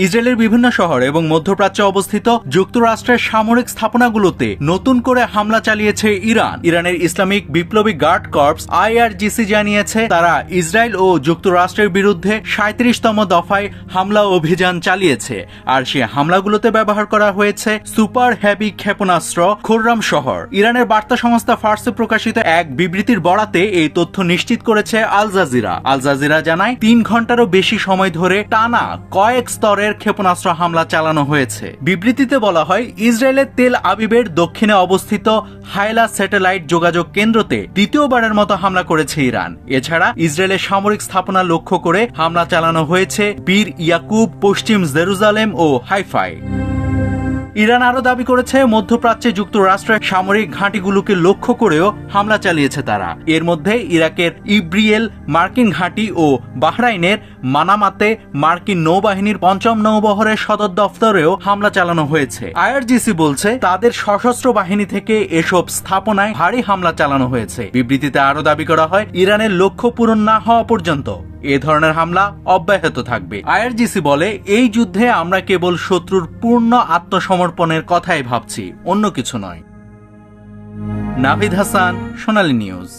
ইসরায়েলের বিভিন্ন শহর এবং মধ্যপ্রাচ্যে অবস্থিত যুক্তরাষ্ট্রের সামরিক স্থাপনাগুলোতে নতুন করে হামলা চালিয়েছে ইরান। ইরানের ইসলামিক বিপ্লবী গার্ড কর্পস IRGC জানিয়েছে তারা ইসরায়েল ও যুক্তরাষ্ট্রের বিরুদ্ধে 37তম দফায় হামলা অভিযান চালিয়েছে, আর সে হামলাগুলোতে ব্যবহার করা হয়েছে সুপার হেভি ক্ষেপণাস্ত্র খুররাম শহর। ইরানের বার্তা সংস্থা ফার্সে প্রকাশিত এক বিবৃতির বরাতে এই তথ্য নিশ্চিত করেছে আল জাজিরা। আল জাজিরা জানায় 3 ঘন্টারও বেশি সময় ধরে টানা কয়েক স্তরের ক্ষেপণাস্ত্র হামলা চালানো হয়েছে। বিবৃতিতে বলা হয়, ইসরায়েলের তেল আবিবের দক্ষিণে অবস্থিত হাইলা স্যাটেলাইট যোগাযোগ কেন্দ্রতে দ্বিতীয়বারের মতো হামলা করেছে ইরান। এছাড়া ইসরায়েলের সামরিক স্থাপনা লক্ষ্য করে হামলা চালানো হয়েছে বীর ইয়াকুব, পশ্চিম জেরুজালেম ও হাইফায়। ইরান আরও দাবি করেছে মধ্যপ্রাচ্যে যুক্তরাষ্ট্রের সামরিক ঘাঁটিগুলোকে লক্ষ্য করেও হামলা চালিয়েছে তারা। এর মধ্যে ইরাকের ইব্রিয়েল মার্কিন ঘাঁটি ও বাহরাইনের মানামাতে মার্কিন নৌবাহিনীর ৫ম নৌবহরের সদর দফতরেও হামলা চালানো হয়েছে। IRGC বলছে তাদের সশস্ত্র বাহিনী থেকে এসব স্থাপনায় ভারী হামলা চালানো হয়েছে। বিবৃতিতে আরও দাবি করা হয়, ইরানের লক্ষ্য পূরণ না হওয়া পর্যন্ত এ ধরনের হামলা অব্যাহত থাকবে। IRGC বলে, এই যুদ্ধে আমরা কেবল শত্রুর পূর্ণ আত্মসমর্পণের কথাই ভাবছি, অন্য কিছু নয়। নাভিদ হাসান, সোনালী নিউজ।